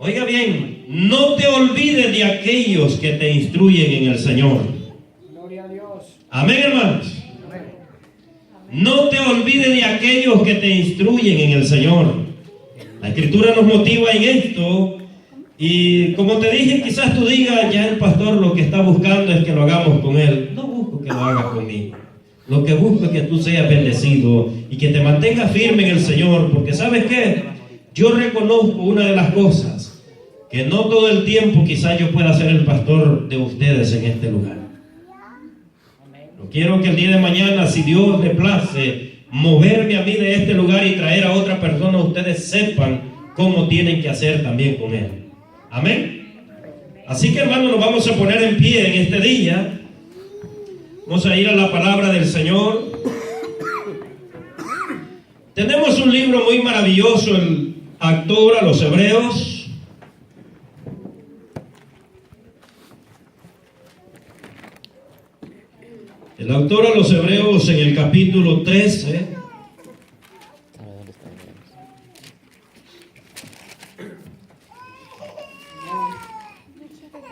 Oiga bien, no te olvides de aquellos que te instruyen en el Señor. Gloria a Dios. Amén, hermanos. Amén. No te olvides de aquellos que te instruyen en el Señor. La Escritura nos motiva en esto. Y como te dije, quizás tú digas, ya el pastor lo que está buscando es que lo hagamos con él. No busco que lo hagas conmigo. Lo que busco es que tú seas bendecido y que te mantengas firme en el Señor. Porque ¿sabes qué? Yo reconozco una de las cosas, que no todo el tiempo quizás yo pueda ser el pastor de ustedes en este lugar. No quiero que el día de mañana, si Dios le place, moverme a mí de este lugar y traer a otra persona, ustedes sepan cómo tienen que hacer también con él. Amén. Así que, hermanos, nos vamos a poner en pie en este día. Vamos a ir a la palabra del Señor. Tenemos un libro muy maravilloso, el autor a los Hebreos. El autor a los Hebreos en el capítulo 13.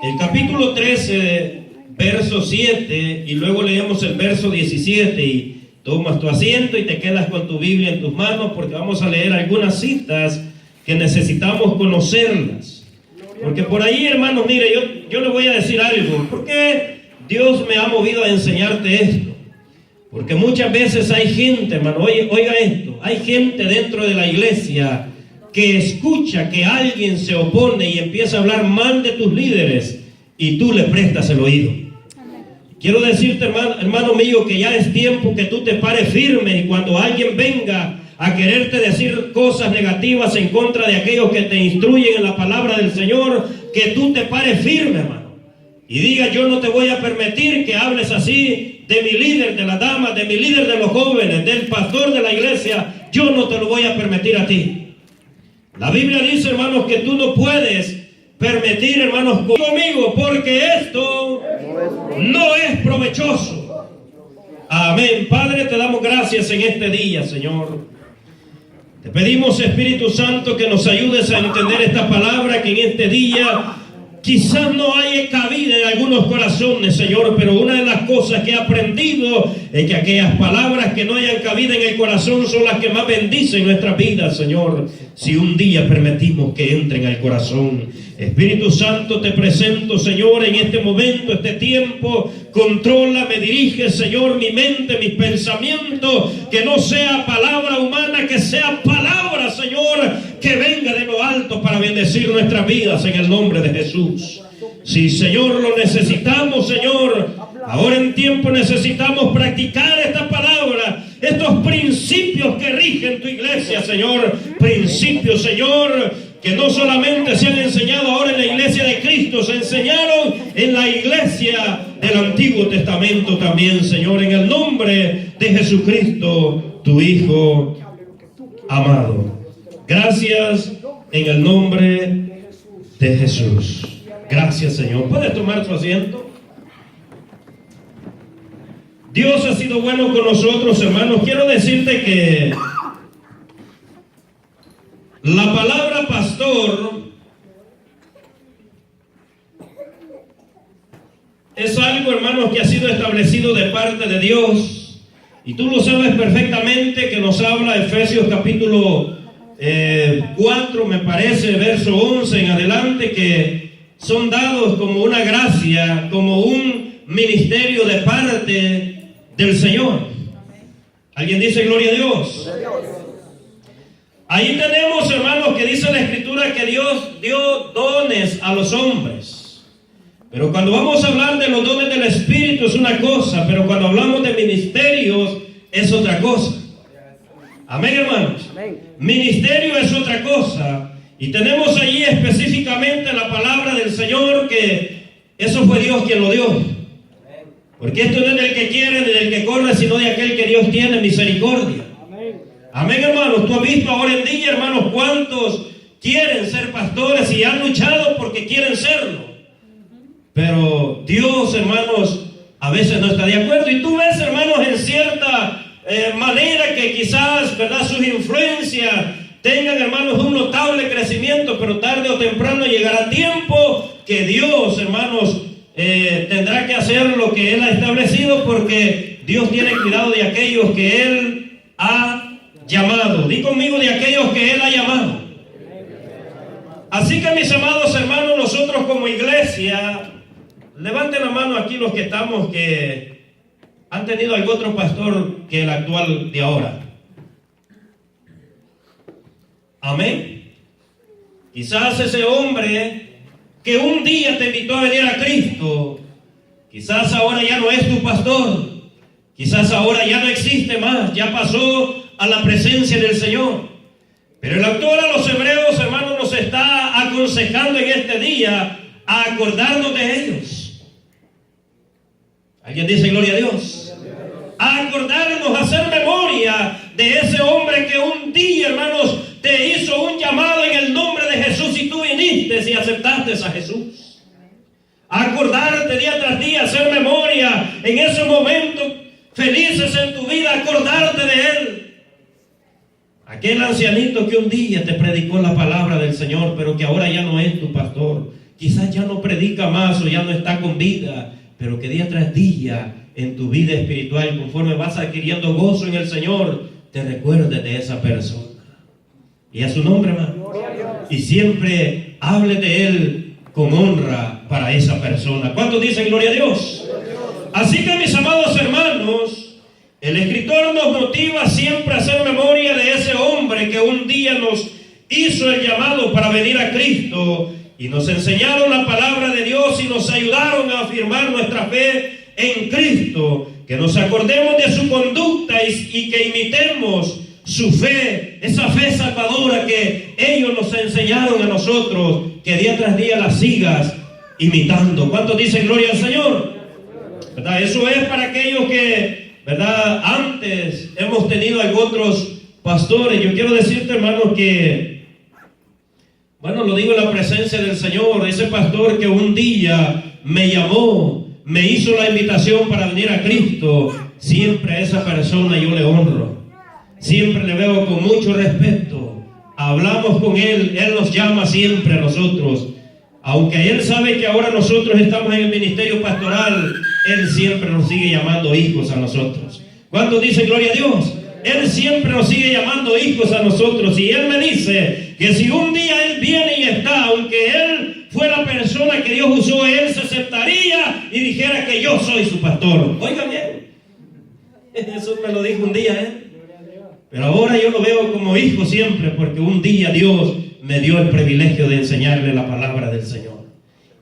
El capítulo 13, verso 7, y luego leemos el verso 17, y tomas tu asiento y te quedas con tu Biblia en tus manos, porque vamos a leer algunas citas que necesitamos conocerlas. Porque por ahí, hermanos, mire, yo le voy a decir algo. ¿Por qué Dios me ha movido a enseñarte esto? Porque muchas veces hay gente, hermano, oiga esto, hay gente dentro de la iglesia que escucha que alguien se opone y empieza a hablar mal de tus líderes y tú le prestas el oído. Quiero decirte, hermano mío, que ya es tiempo que tú te pares firme, y cuando alguien venga a quererte decir cosas negativas en contra de aquellos que te instruyen en la palabra del Señor, que tú te pares firme, hermano, y diga: yo no te voy a permitir que hables así de mi líder, de la dama, de mi líder de los jóvenes, del pastor de la iglesia. Yo no te lo voy a permitir a ti. La Biblia dice, hermanos, que tú no puedes permitir, hermanos, conmigo, porque esto no es provechoso. Amén. Padre, te damos gracias en este día, Señor. Te pedimos, Espíritu Santo, que nos ayudes a entender esta palabra, que en este día quizás no haya cabida en algunos corazones, Señor, pero una de las cosas que he aprendido es que aquellas palabras que no hayan cabida en el corazón son las que más bendicen nuestra vida, Señor, si un día permitimos que entren al corazón. Espíritu Santo, te presento, Señor, en este momento, este tiempo. Controla, me dirige, Señor, mi mente, mis pensamientos, que no sea palabra humana, que sea palabra, Señor, que venga de lo alto para bendecir nuestras vidas en el nombre de Jesús. Sí, Señor, lo necesitamos, Señor. Ahora en tiempo necesitamos practicar esta palabra, estos principios que rigen tu iglesia, Señor. Principios, Señor, que no solamente se han enseñado ahora en la iglesia de Cristo, se enseñaron en la iglesia del Antiguo Testamento también, Señor, en el nombre de Jesucristo, tu Hijo amado. Gracias en el nombre de Jesús. Gracias, Señor. ¿Puede tomar su asiento? Dios ha sido bueno con nosotros, hermanos. Quiero decirte que la palabra pastor es algo, hermanos, que ha sido establecido de parte de Dios. Y tú lo sabes perfectamente, que nos habla Efesios capítulo 4, me parece, verso 11 en adelante, que son dados como una gracia, como un ministerio de parte del Señor. ¿Alguien dice gloria a Dios? Ahí tenemos, hermanos, que dice la Escritura que Dios dio dones a los hombres. Pero cuando vamos a hablar de los dones del Espíritu es una cosa, pero cuando hablamos de ministerios es otra cosa. Amén, hermanos. Amén. Ministerio es otra cosa. Y tenemos allí específicamente la palabra del Señor, que eso fue Dios quien lo dio. Porque esto no es del que quiere ni del que corre, sino de aquel que Dios tiene misericordia. Amén, hermanos. Tú has visto ahora en día, hermanos, cuántos quieren ser pastores y han luchado porque quieren serlo. Pero Dios, hermanos, a veces no está de acuerdo. Y tú ves, hermanos, en cierta manera que quizás, ¿verdad?, sus influencias tengan, hermanos, un notable crecimiento, pero tarde o temprano llegará tiempo que Dios, hermanos, tendrá que hacer lo que Él ha establecido, porque Dios tiene cuidado de aquellos que Él ha llamado. Di conmigo, de aquellos que Él ha llamado. Así que, mis amados hermanos, nosotros como iglesia, levanten la mano aquí los que estamos, que han tenido algún otro pastor que el actual de ahora. Amén. Quizás ese hombre que un día te invitó a venir a Cristo, quizás ahora ya no es tu pastor, quizás ahora ya no existe más, ya pasó a la presencia del Señor. Pero el autor a los hebreos, hermanos, nos está aconsejando en este día a acordarnos de ellos. ¿Alguien dice gloria a Dios? A acordarnos, a hacer memoria de ese hombre que un día, hermanos, te hizo un llamado en el nombre de Jesús y tú viniste y aceptaste a Jesús. A acordarte día tras día, hacer memoria en esos momentos felices en tu vida, acordarte de Él. Aquel ancianito que un día te predicó la palabra del Señor, pero que ahora ya no es tu pastor. Quizás ya no predica más o ya no está con vida, pero que día tras día en tu vida espiritual, conforme vas adquiriendo gozo en el Señor, te recuerdes de esa persona. Y a su nombre, hermano. Y siempre hable de Él con honra para esa persona. ¿Cuántos dicen gloria a Dios? Así que, mis amados hermanos, el escritor nos motiva siempre a hacer memoria de ese hombre que un día nos hizo el llamado para venir a Cristo y nos enseñaron la palabra de Dios y nos ayudaron a afirmar nuestra fe en Cristo, que nos acordemos de su conducta y que imitemos su fe, esa fe salvadora que ellos nos enseñaron a nosotros, que día tras día la sigas imitando. ¿Cuántos dicen gloria al Señor? ¿Verdad? Eso es para aquellos que, ¿verdad?, antes hemos tenido otros pastores. Yo quiero decirte, hermanos, que, bueno, lo digo en la presencia del Señor, ese pastor que un día me llamó, me hizo la invitación para venir a Cristo, siempre a esa persona yo le honro. Siempre le veo con mucho respeto. Hablamos con Él, Él nos llama siempre a nosotros. Aunque Él sabe que ahora nosotros estamos en el ministerio pastoral, Él siempre nos sigue llamando hijos a nosotros. ¿Cuántos dicen gloria a Dios? Él siempre nos sigue llamando hijos a nosotros. Y Él me dice que si un día Él viene y está, aunque Él fue la persona que Dios usó, Él se aceptaría y dijera que yo soy su pastor. Oigan bien, eso me lo dijo un día, pero ahora yo lo veo como hijo siempre, porque un día Dios me dio el privilegio de enseñarle la palabra del Señor.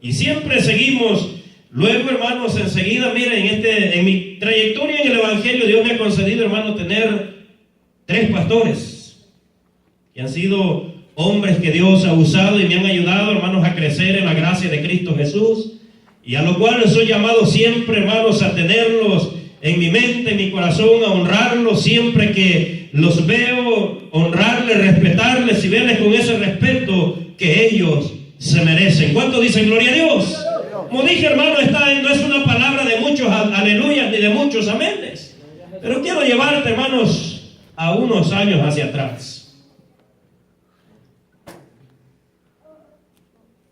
Y siempre seguimos. Luego, hermanos, enseguida, miren, en mi trayectoria en el Evangelio, Dios me ha concedido, hermano, tener 3 pastores que han sido hombres que Dios ha usado y me han ayudado, hermanos, a crecer en la gracia de Cristo Jesús, y a lo cual soy llamado siempre, hermanos, a tenerlos en mi mente, en mi corazón, a honrarlos siempre que los veo, honrarles, respetarles y verles con ese respeto que ellos se merecen. ¿Cuántos dicen gloria a Dios? Como dije, hermano, esta no es una palabra de muchos aleluyas ni de muchos aménes, pero quiero llevarte, hermanos, a unos años hacia atrás.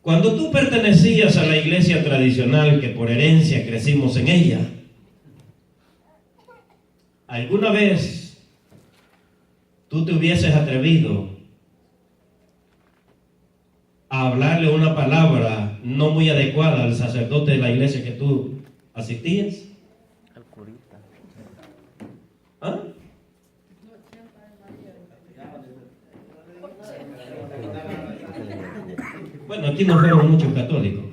Cuando tú pertenecías a la iglesia tradicional, que por herencia crecimos en ella, ¿alguna vez tú te hubieses atrevido a hablarle una palabra no muy adecuada al sacerdote de la iglesia que tú asistías? Al curita. ¿Ah? Bueno, aquí no fueron muchos católicos.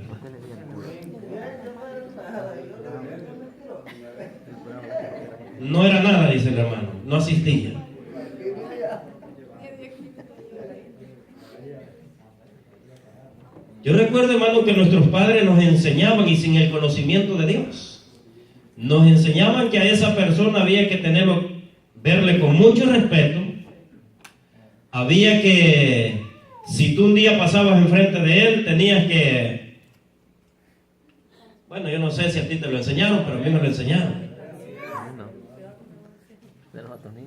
No era nada, dice el hermano, no asistía. Yo recuerdo, hermano, que nuestros padres nos enseñaban, y sin el conocimiento de Dios, nos enseñaban que a esa persona había que verle con mucho respeto. Había que, si tú un día pasabas enfrente de él, tenías que, bueno, yo no sé si a ti te lo enseñaron, pero a mí me lo enseñaron.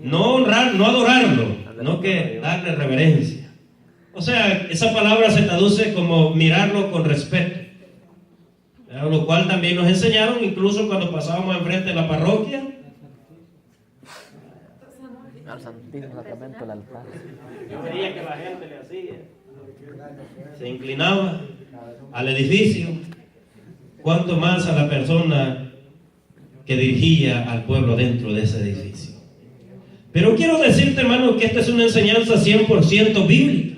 No honrar, no adorarlo, no que darle reverencia. O sea, esa palabra se traduce como mirarlo con respeto. Lo cual también nos enseñaron, incluso cuando pasábamos enfrente de la parroquia. Al Santísimo Sacramento del altar. Yo veía que la gente le hacía. Se inclinaba al edificio. Cuanto más a la persona que dirigía al pueblo dentro de ese edificio. Pero quiero decirte, hermano, que esta es una enseñanza 100% bíblica.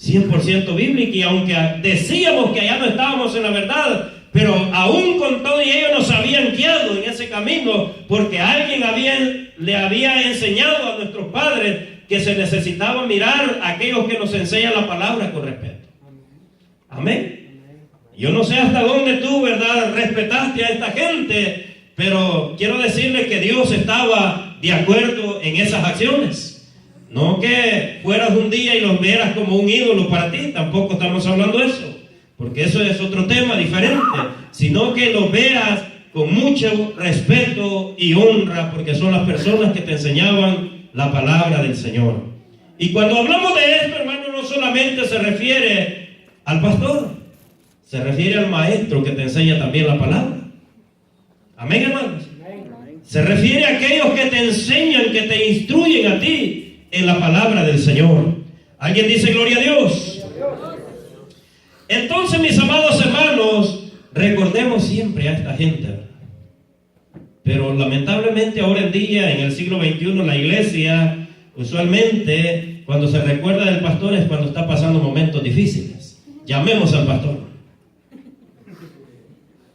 100% bíblica, y aunque decíamos que allá no estábamos en la verdad, pero aún con todo y ellos nos habían guiado en ese camino, porque alguien le había enseñado a nuestros padres que se necesitaba mirar a aquellos que nos enseñan la palabra con respeto. Amén. Yo no sé hasta dónde tú, ¿verdad?, respetaste a esta gente, pero quiero decirle que Dios estaba de acuerdo en esas acciones. No que fueras un día y los vieras como un ídolo para ti, tampoco estamos hablando de eso, porque eso es otro tema diferente, sino que los veas con mucho respeto y honra, porque son las personas que te enseñaban la palabra del Señor. Y cuando hablamos de esto, hermano, no solamente se refiere al pastor, se refiere al maestro que te enseña también la palabra. Amén, hermanos. Se refiere a aquellos que te enseñan, que te instruyen a ti en la palabra del Señor. ¿Alguien dice gloria a Dios? Entonces, mis amados hermanos, recordemos siempre a esta gente. Pero lamentablemente ahora en día, en el siglo XXI, la iglesia, usualmente, cuando se recuerda del pastor es cuando está pasando momentos difíciles. Llamemos al pastor.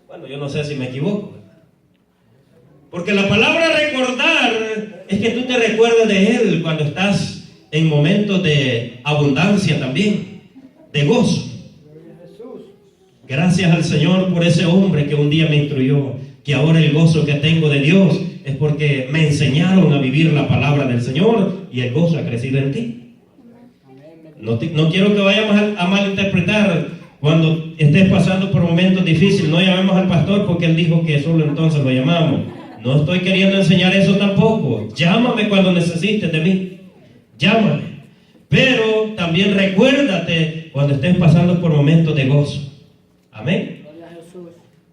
Bueno, yo no sé si me equivoco. Porque la palabra recordar es que tú te recuerdes de Él cuando estás en momentos de abundancia también, de gozo. Gracias al Señor por ese hombre que un día me instruyó, que ahora el gozo que tengo de Dios es porque me enseñaron a vivir la palabra del Señor y el gozo ha crecido en ti. No quiero que vayamos a malinterpretar cuando estés pasando por momentos difíciles. No llamemos al pastor porque él dijo que solo entonces lo llamamos. No estoy queriendo enseñar eso tampoco. Llámame cuando necesites de mí. Llámame. Pero también recuérdate cuando estés pasando por momentos de gozo. Amén.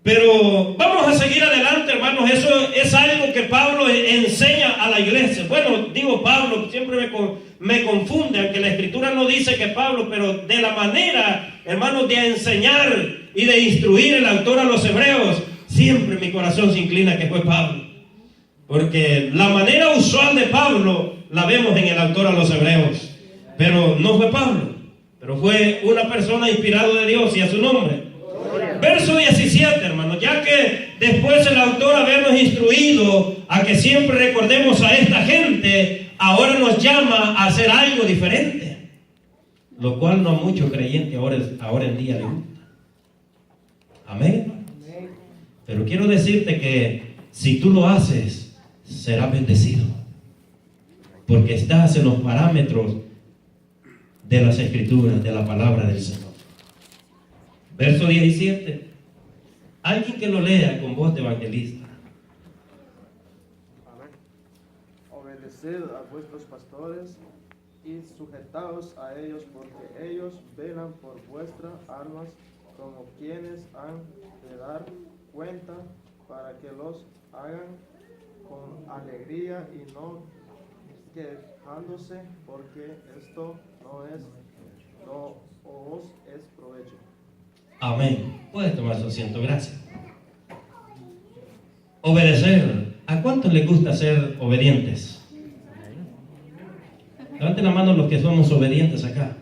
Pero vamos a seguir adelante, hermanos. Eso es algo que Pablo enseña a la iglesia. Bueno, digo Pablo, siempre me confunde, aunque la escritura no dice que Pablo, pero de la manera, hermanos, de enseñar y de instruir el autor a los hebreos, siempre mi corazón se inclina que fue Pablo. Porque la manera usual de Pablo la vemos en el autor a los hebreos. Pero no fue Pablo, pero fue una persona inspirada de Dios y a su nombre. Verso 17, hermano, ya que después el autor habernos instruido a que siempre recordemos a esta gente, ahora nos llama a hacer algo diferente, lo cual no a muchos creyentes ahora en día les gusta. Amén. Pero quiero decirte que si tú lo haces, serás bendecido, porque estás en los parámetros de las escrituras, de la palabra del Señor. Verso 17. Alguien que lo lea con voz de evangelista. Amén. Obedeced a vuestros pastores y sujetaos a ellos, porque ellos velan por vuestras almas como quienes han de dar cuenta, para que los hagan con alegría y no quejándose, porque esto no os es provecho. Amén. Puedes tomar su asiento, gracias. Obedecer. ¿A cuántos les gusta ser obedientes? Levanten la mano los que somos obedientes acá.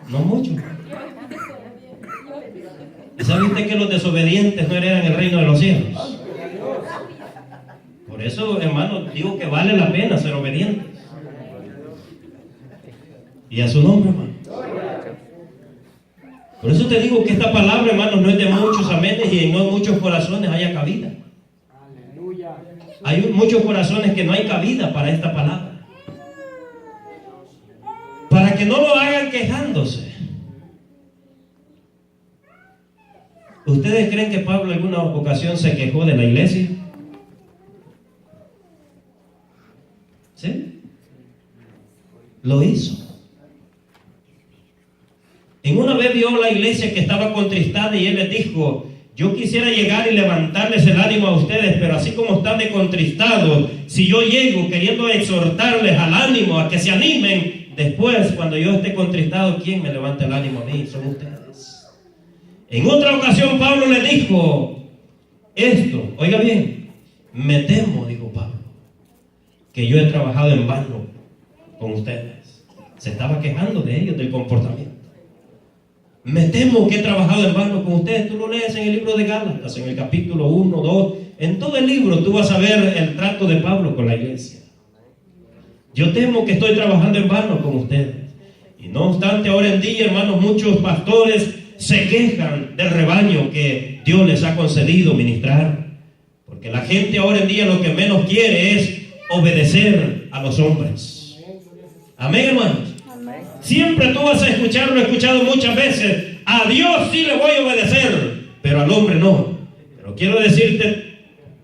No mucho. ¿Y sabe usted que los desobedientes no heredan el reino de los cielos? Por eso, hermano, digo que vale la pena ser obedientes. Y a su nombre, hermano. Por eso te digo que esta palabra, hermanos, no es de muchos amenes y no en muchos corazones haya cabida. Hay muchos corazones que no hay cabida para esta palabra. Para que no lo hagan quejándose. ¿Ustedes creen que Pablo en alguna ocasión se quejó de la iglesia? lo hizo. En una vez vio la iglesia que estaba contristada y él les dijo: yo quisiera llegar y levantarles el ánimo a ustedes, pero así como están de contristados, si yo llego queriendo exhortarles al ánimo, a que se animen, después cuando yo esté contristado, ¿quién me levanta el ánimo a mí? Son ustedes. En otra ocasión Pablo les dijo esto, oiga bien: me temo, dijo Pablo, que yo he trabajado en vano con ustedes. Se estaba quejando de ellos, del comportamiento. Me temo que he trabajado en vano con ustedes. Tú lo lees en el libro de Gálatas, en el capítulo 1, 2, en todo el libro tú vas a ver el trato de Pablo con la iglesia. Yo temo que estoy trabajando en vano con ustedes. Y no obstante, ahora en día, hermanos, muchos pastores se quejan del rebaño que Dios les ha concedido ministrar. Porque la gente ahora en día lo que menos quiere es obedecer a los hombres. Amén, hermanos. Siempre tú vas a escuchar, lo he escuchado muchas veces: a Dios sí le voy a obedecer, pero al hombre no. Pero quiero decirte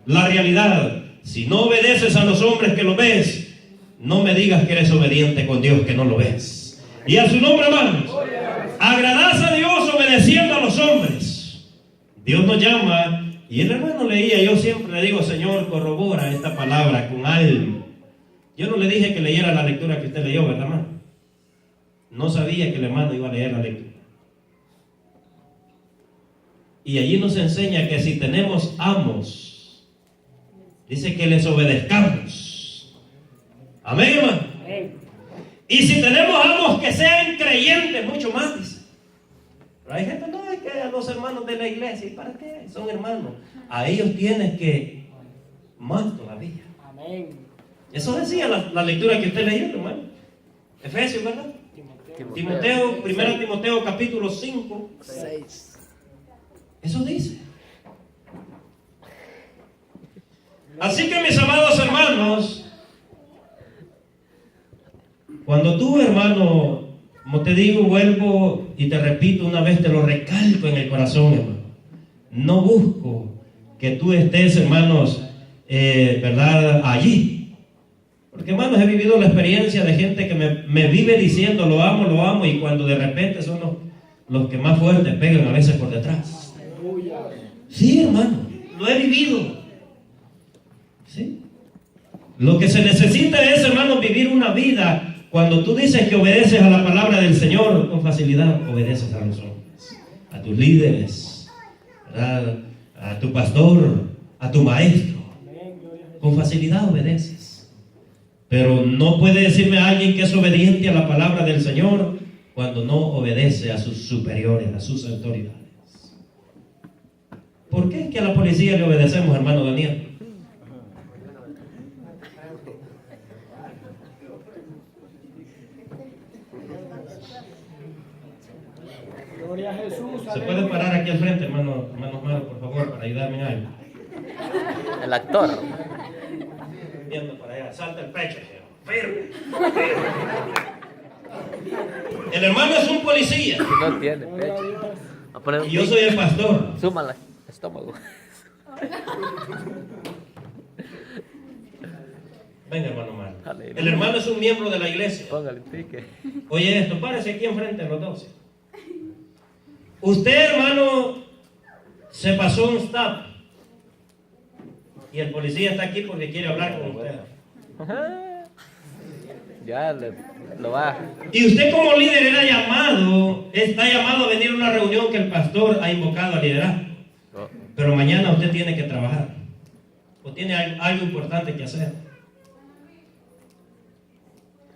la realidad: si no obedeces a los hombres que lo ves, no me digas que eres obediente con Dios que no lo ves. Y a su nombre, hermanos, agradás a Dios obedeciendo a los hombres. Dios nos llama, y el hermano leía, yo siempre le digo: Señor, corrobora esta palabra con algo. Yo no le dije que leyera la lectura que usted leyó, ¿verdad, hermano? No sabía que el hermano iba a leer la lectura. Y allí nos enseña que si tenemos amos, dice que les obedezcamos. Amén, hermano. Y si tenemos amos que sean creyentes, mucho más, dice. Pero hay gente: no, es que a los hermanos de la iglesia, ¿y para qué? Son hermanos. A ellos tienes que más todavía. Amén. Eso decía la lectura que usted leyó, hermano. Efesios, ¿verdad? Timoteo, 1 Timoteo capítulo 5, 6. Eso dice. Así que, mis amados hermanos, cuando tú, hermano, como te digo, vuelvo y te repito una vez, te lo recalco en el corazón, hermano, no busco que tú estés, hermanos, ¿verdad?, allí. Porque, hermanos, he vivido la experiencia de gente que me vive diciendo lo amo, y cuando de repente son los que más fuertes pegan a veces por detrás. Sí, hermano, lo he vivido. ¿Sí? Lo que se necesita es, hermano, vivir una vida. Cuando tú dices que obedeces a la palabra del Señor, con facilidad obedeces a los hombres, a tus líderes, ¿verdad?, a tu pastor, a tu maestro. Con facilidad obedeces. Pero no puede decirme a alguien que es obediente a la palabra del Señor cuando no obedece a sus superiores, a sus autoridades. ¿Por qué es que a la policía le obedecemos, hermano Daniel? Gloria a Jesús. ¿Se puede parar aquí al frente, hermano Maro, por favor, para ayudarme en algo? El actor. Viendo para allá, salta el pecho, firme. El hermano es un policía. No tiene pecho. Y yo soy el pastor. Súmala, estómago. Venga, hermano Maro. Aleluya. El hermano es un miembro de la iglesia. Póngale pique. Oye esto, párese aquí enfrente de los dos. Usted, hermano, se pasó un stop. Y el policía está aquí porque quiere hablar con usted. Ya lo va. Y usted como líder está llamado a venir a una reunión que el pastor ha invocado a liderar. Pero mañana usted tiene que trabajar. O tiene algo importante que hacer.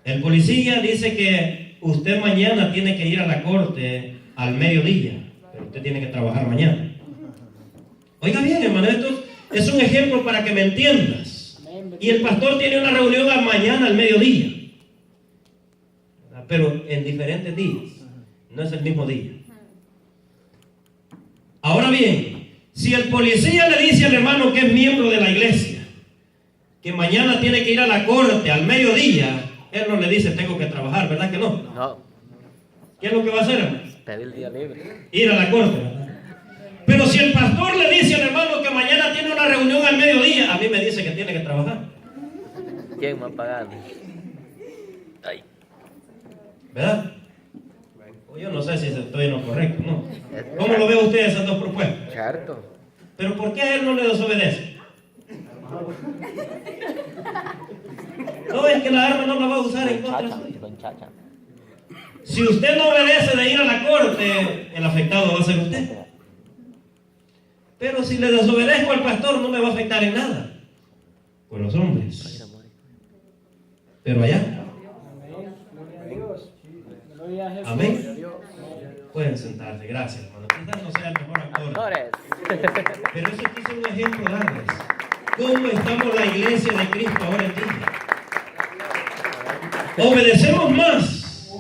El policía dice que usted mañana tiene que ir a la corte al mediodía. Pero usted tiene que trabajar mañana. Oiga bien, hermano, esto es un ejemplo para que me entiendas. Y el pastor tiene una reunión mañana al mediodía. Pero en diferentes días. No es el mismo día. Ahora bien, si el policía le dice al hermano que es miembro de la iglesia, que mañana tiene que ir a la corte al mediodía, él no le dice tengo que trabajar, ¿verdad que no? No. ¿Qué es lo que va a hacer, hermano? Pedir el día libre. Ir a la corte, ¿verdad? Pero si el pastor le dice al hermano que mañana tiene una reunión al mediodía, a mí me dice que tiene que trabajar. ¿Quién va a pagar? Ay. ¿Verdad? O yo no sé si estoy en lo correcto, ¿no? ¿Cómo lo ve usted esas dos propuestas? Cierto. Pero ¿por qué a él no le desobedece? No, es que la arma no la va a usar en contra suya. Lo enchachan. Si usted no obedece de ir a la corte, el afectado va a ser usted. Pero si le desobedezco al pastor, no me va a afectar en nada. Con los hombres. Pero allá. Gloria a Dios. Gloria a Jesús. Amén. Pueden sentarse, gracias, hermano. Quizás no sea el mejor actor. Actores. Pero eso aquí es un ejemplo darles. ¿Cómo estamos la iglesia de Cristo ahora en día? Obedecemos más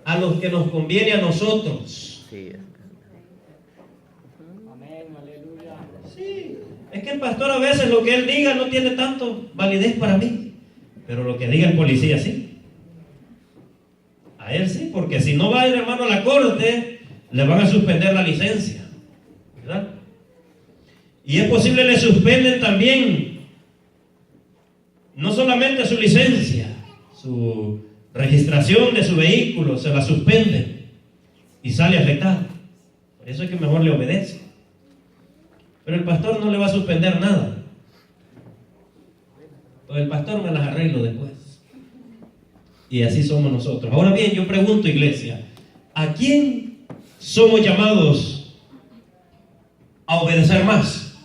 a los que nos conviene a nosotros. Sí. Amén, aleluya. Sí, es que el pastor a veces lo que él diga no tiene tanto validez para mí, pero lo que diga el policía sí. A él sí, porque si no va el hermano a la corte, le van a suspender la licencia, ¿verdad? Y es posible le suspenden también, no solamente su licencia, su registración de su vehículo, se la suspenden y sale afectado. Por eso es que mejor le obedece. Pero el pastor no le va a suspender nada. Pues el pastor me las arreglo después. Y así somos nosotros. Ahora bien, yo pregunto, iglesia, ¿a quién somos llamados a obedecer más?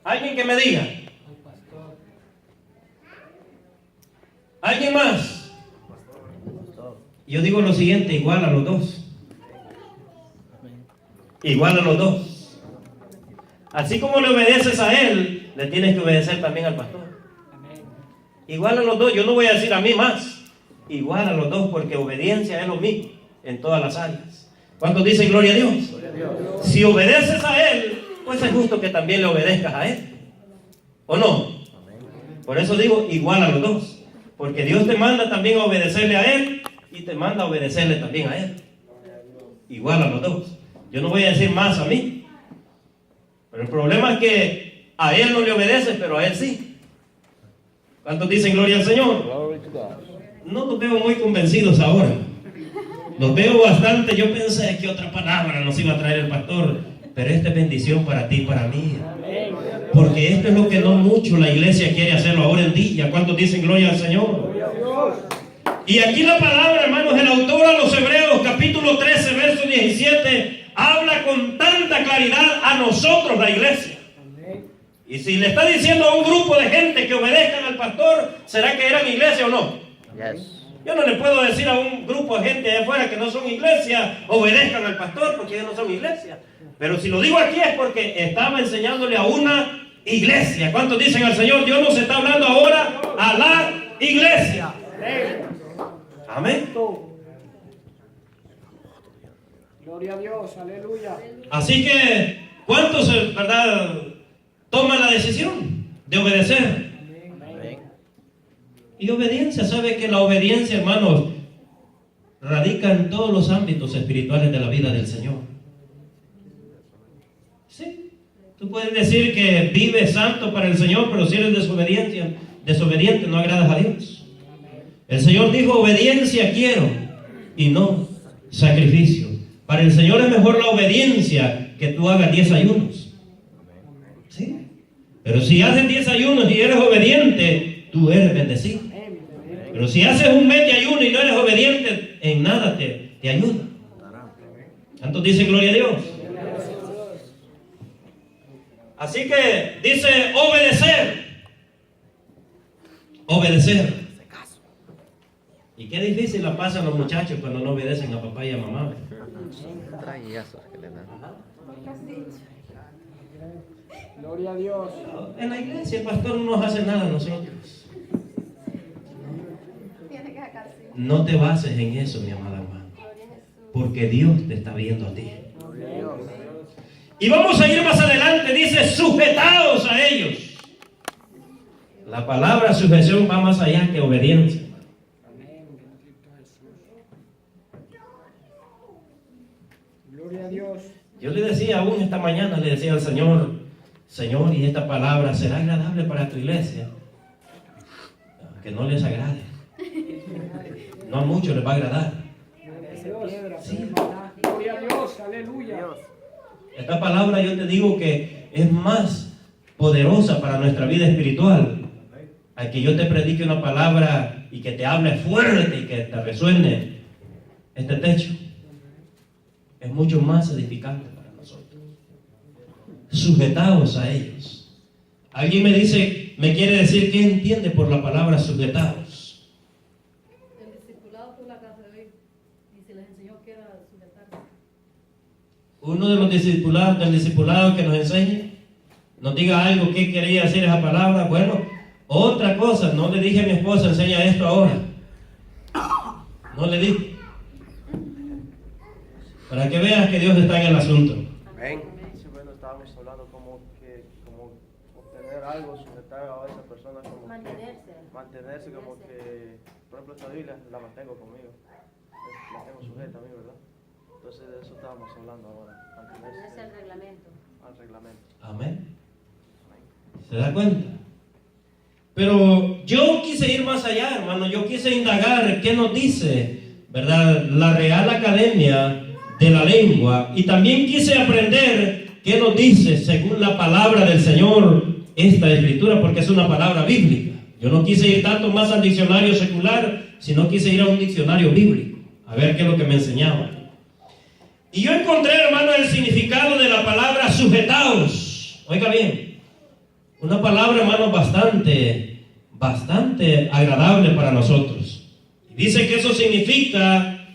¿Alguien que me diga? ¿Alguien más? Yo digo lo siguiente, igual a los dos. Igual a los dos. Así como le obedeces a él, le tienes que obedecer también al pastor. Igual a los dos, yo no voy a decir a mí más. Igual a los dos, porque obediencia es lo mismo en todas las áreas. ¿Cuántos dicen gloria a Dios? Si obedeces a él, pues es justo que también le obedezcas a él. ¿O no? Por eso digo igual a los dos. Porque Dios te manda también a obedecerle a él y te manda a obedecerle también a él. Igual a los dos. Yo no voy a decir más a mí. Pero el problema es que a él no le obedeces, pero a él sí. ¿Cuántos dicen gloria al Señor? Glory to God. No los veo muy convencidos ahora. Los veo bastante. Yo pensé que otra palabra nos iba a traer el pastor. Pero esta es bendición para ti y para mí. Porque esto es lo que no mucho la iglesia quiere hacerlo ahora en día. ¿Cuántos dicen gloria al Señor? Y aquí la palabra, hermanos, el autor a los Hebreos, capítulo 13, verso 17, habla con tanta claridad a nosotros, la iglesia. Y si le está diciendo a un grupo de gente que obedezcan al pastor, ¿será que eran iglesia o no? Yes. Yo no le puedo decir a un grupo de gente de afuera que no son iglesia, obedezcan al pastor, porque ellos no son iglesia. Pero si lo digo aquí es porque estaba enseñándole a una iglesia. ¿Cuántos dicen al Señor? Dios nos está hablando ahora a la iglesia. Amén. Gloria a Dios, aleluya. Así que, ¿cuántos, verdad, toman la decisión de obedecer? Amén. Y obediencia, ¿sabe que la obediencia, hermanos, radica en todos los ámbitos espirituales de la vida del Señor? Sí. Tú puedes decir que vives santo para el Señor, pero si eres desobediente, no agradas a Dios. El Señor dijo, obediencia quiero y no sacrificio. Para el Señor es mejor la obediencia que tú hagas 10 ayunos. ¿Sí? Pero si haces 10 ayunos y eres obediente, tú eres bendecido. Pero si haces un mes de ayuno y no eres obediente, en nada te ayuda. ¿Cuántos dicen gloria a Dios? Así que dice obedecer. Obedecer. Y qué difícil la pasan los muchachos cuando no obedecen a papá y a mamá. Traillazos que le dan. Gloria a Dios. En la iglesia el pastor no nos hace nada a nosotros. No te bases en eso, mi amada hermana. Porque Dios te está viendo a ti. Y vamos a ir más adelante. Dice, sujetaos a ellos. La palabra sujeción va más allá que obediencia. Gloria a Dios. Yo le decía aún esta mañana, le decía al Señor, Señor, y esta palabra será agradable para tu iglesia. que no les agrade. No a muchos les va a agradar. Sí. Gloria a Dios, aleluya. Esta palabra yo te digo que es más poderosa para nuestra vida espiritual. A que yo te predique una palabra y que te hable fuerte y que te resuene este techo. Es mucho más edificante para nosotros. Sujetaos a ellos. Alguien me quiere decir qué entiende por la palabra sujetaos. El discipulado fue la casa de hoy y se les enseñó que era sujetarse. Uno de los discipulados, del discipulado que nos enseñe, nos diga algo, qué quería decir esa palabra. Bueno, otra cosa, no le dije a mi esposa, enseña esto ahora. No le dije. Para que veas que Dios está en el asunto. Amén. Sí, bueno, estábamos hablando como obtener algo, sujetar a esa persona, como mantenerse como que, por ejemplo, esta Biblia la mantengo conmigo, la tengo sujeta a mí, ¿verdad? Entonces de eso estábamos hablando ahora, mantenerse al reglamento. al reglamento. Amén. ¿Se da cuenta? Pero yo quise ir más allá, hermano. Yo quise indagar qué nos dice, ¿verdad?, la Real Academia de la Lengua. Y también quise aprender qué nos dice, según la palabra del Señor, esta escritura, porque es una palabra bíblica. Yo no quise ir tanto más al diccionario secular, sino quise ir a un diccionario bíblico, a ver qué es lo que me enseñaba. Y yo encontré, hermano, el significado de la palabra sujetaos. Oiga bien, una palabra, hermano, bastante agradable para nosotros. Dice que eso significa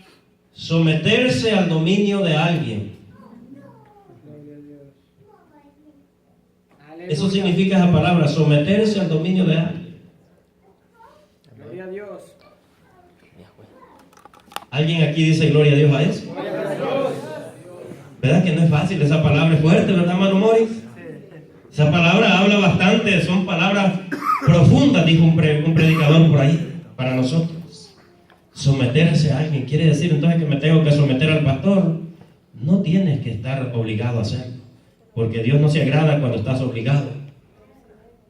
someterse al dominio de alguien. Eso significa esa palabra, someterse al dominio de alguien. Gloria a Dios. ¿Alguien aquí dice gloria a Dios a eso? ¿Verdad que no es fácil? Esa palabra es fuerte, ¿verdad, hermano Morris? Esa palabra habla bastante, son palabras profundas, dijo un predicador por ahí, para nosotros. Someterse a alguien quiere decir entonces que me tengo que someter al pastor. No tienes que estar obligado a hacerlo, porque Dios no se agrada cuando estás obligado.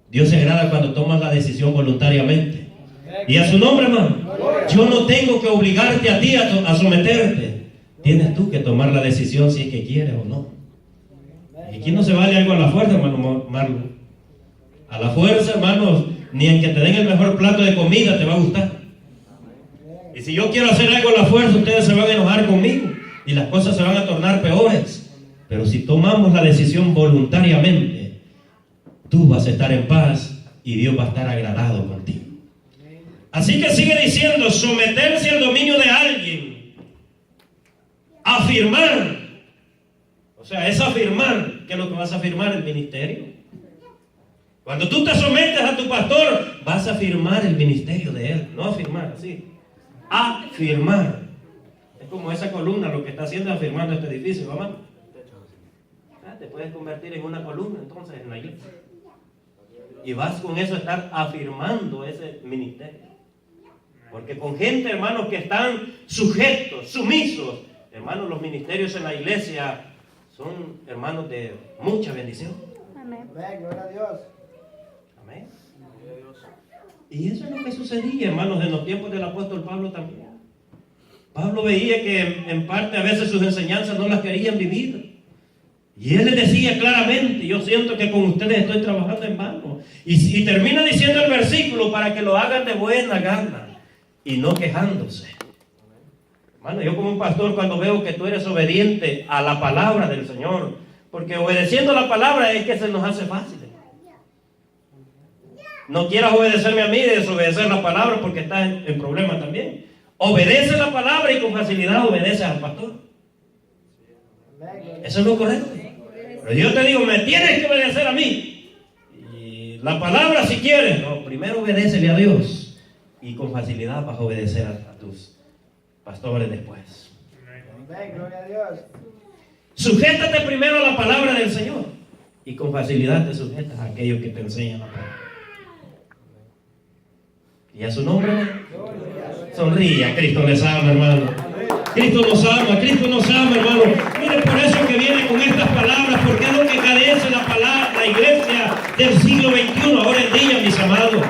Dios se agrada cuando tomas la decisión voluntariamente. Y a su nombre, hermano, yo no tengo que obligarte a ti a someterte. Tienes tú que tomar la decisión si es que quieres o no. Y aquí no se vale algo a la fuerza, hermano Marlon. A la fuerza, hermanos, ni en que te den el mejor plato de comida te va a gustar. Y si yo quiero hacer algo a la fuerza, ustedes se van a enojar conmigo y las cosas se van a tornar peores. Pero si tomamos la decisión voluntariamente, tú vas a estar en paz y Dios va a estar agradado contigo. Así que sigue diciendo, someterse al dominio de alguien. Afirmar. O sea, es afirmar. ¿Qué es lo que vas a afirmar? El ministerio. Cuando tú te sometes a tu pastor, vas a afirmar el ministerio de él. No afirmar, así. Afirmar. Es como esa columna, lo que está haciendo es afirmando este edificio, mamá. Te puedes convertir en una columna entonces en la iglesia. Y vas con eso a estar afirmando ese ministerio. Porque con gente, hermanos, que están sujetos, sumisos, hermanos, los ministerios en la iglesia son, hermanos, de mucha bendición. Amén. Gloria a Dios. Amén. Y eso es lo que sucedía, hermanos, en los tiempos del apóstol Pablo también. Pablo veía que en parte a veces sus enseñanzas no las querían vivir. Y él les decía claramente, yo siento que con ustedes estoy trabajando en vano. Y termina diciendo el versículo, para que lo hagan de buena gana y no quejándose. Hermano, yo como un pastor, cuando veo que tú eres obediente a la palabra del Señor, porque obedeciendo la palabra es que se nos hace fácil. No quieras obedecerme a mí y desobedecer la palabra, porque estás en problema también. Obedece la palabra y con facilidad obedeces al pastor. Eso es lo correcto. Pero yo te digo, me tienes que obedecer a mí. Y la palabra si quieres, no, primero obedécele a Dios. Y con facilidad vas a obedecer a tus pastores después. Gloria a Dios. Sujétate primero a la palabra del Señor. Y con facilidad te sujetas a aquellos que te enseñan la palabra. Y a su nombre, sonríe, Cristo les ama, hermano. Cristo nos ama, hermano. Miren, por eso que viene con estas palabras, porque es lo que carece la iglesia del siglo XXI, ahora en día, mis amados.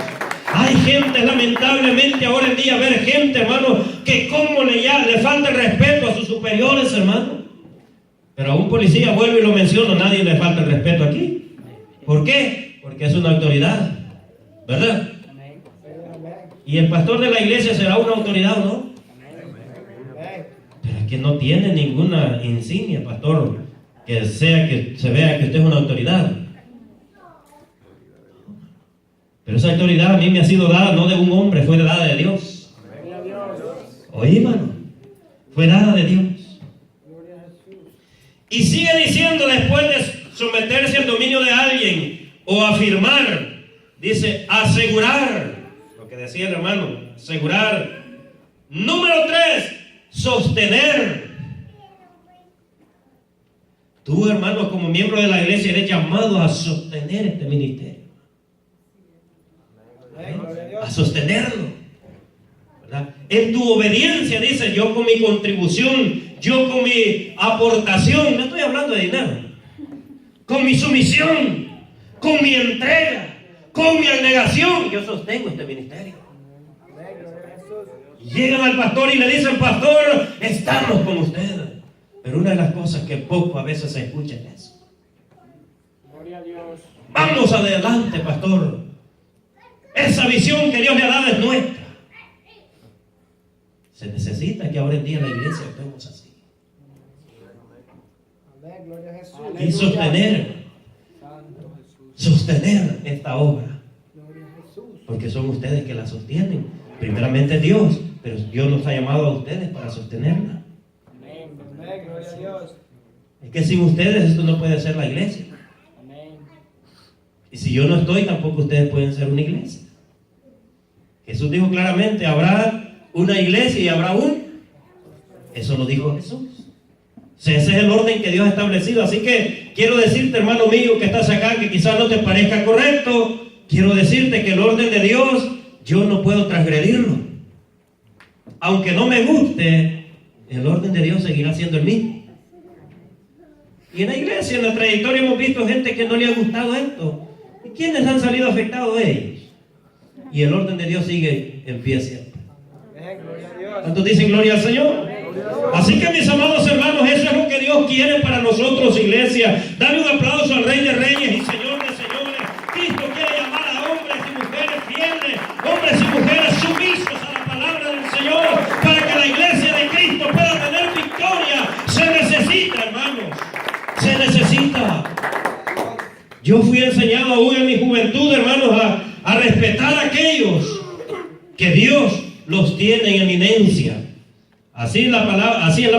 Hay gente, lamentablemente, ahora en día, ver gente, hermano, que como le falta el respeto a sus superiores, hermano. Pero a un policía, vuelvo y lo menciono, nadie le falta el respeto aquí. ¿Por qué? Porque es una autoridad, ¿verdad? Y el pastor de la iglesia será una autoridad, ¿o no? Pero es que no tiene ninguna insignia, pastor, que se vea que usted es una autoridad. Pero esa autoridad a mí me ha sido dada no de un hombre, fue dada de Dios. Oye, hermano, fue dada de Dios. Y sigue diciendo, después de someterse al dominio de alguien o afirmar, dice asegurar, lo que decía el hermano, asegurar. Número 3, sostener. Tú, hermano, como miembro de la iglesia, eres llamado a sostener este ministerio, a sostenerlo, ¿verdad? En tu obediencia, dice, yo con mi contribución, yo con mi aportación, no estoy hablando de dinero, con mi sumisión, con mi entrega, con mi abnegación, yo sostengo este ministerio. Y llegan al pastor y le dicen, pastor, estamos con usted. Pero una de las cosas que poco a veces se escucha es eso. Vamos adelante, pastor. Esa visión que Dios le ha dado es nuestra. Se necesita que ahora en día en la iglesia estemos así. Y sostener esta obra. Porque son ustedes que la sostienen. Primeramente Dios, pero Dios nos ha llamado a ustedes para sostenerla. Es que sin ustedes esto no puede ser la iglesia. Y si yo no estoy, tampoco ustedes pueden ser una iglesia. Jesús dijo claramente, habrá una iglesia y habrá un. Eso lo dijo Jesús. O sea, ese es el orden que Dios ha establecido. Así que quiero decirte, hermano mío, que estás acá, que quizás no te parezca correcto. Quiero decirte que el orden de Dios, yo no puedo transgredirlo. Aunque no me guste, el orden de Dios seguirá siendo el mismo. Y en la iglesia, en la trayectoria, hemos visto gente que no le ha gustado esto. ¿Y quiénes han salido afectados? Ellos. Y el orden de Dios sigue en pie siempre. ¿Cuántos dicen gloria al Señor? Así que, mis amados hermanos, eso es lo que Dios quiere para nosotros, iglesia. Dale un aplauso al Rey de Reyes y Señor de Señores. Cristo quiere llamar a hombres y mujeres fieles, hombres y mujeres sumisos a la palabra del Señor, para que la iglesia de Cristo pueda tener victoria. Se necesita, hermanos. Se necesita. Yo fui enseñado aún en mi juventud, hermanos, a respetar a aquellos que Dios los tiene en eminencia. Así es la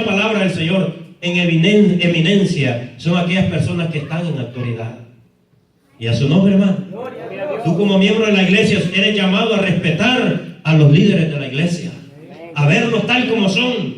palabra del Señor. En eminencia son aquellas personas que están en autoridad. Y a su nombre, hermano. Tú como miembro de la iglesia eres llamado a respetar a los líderes de la iglesia, a verlos tal como son.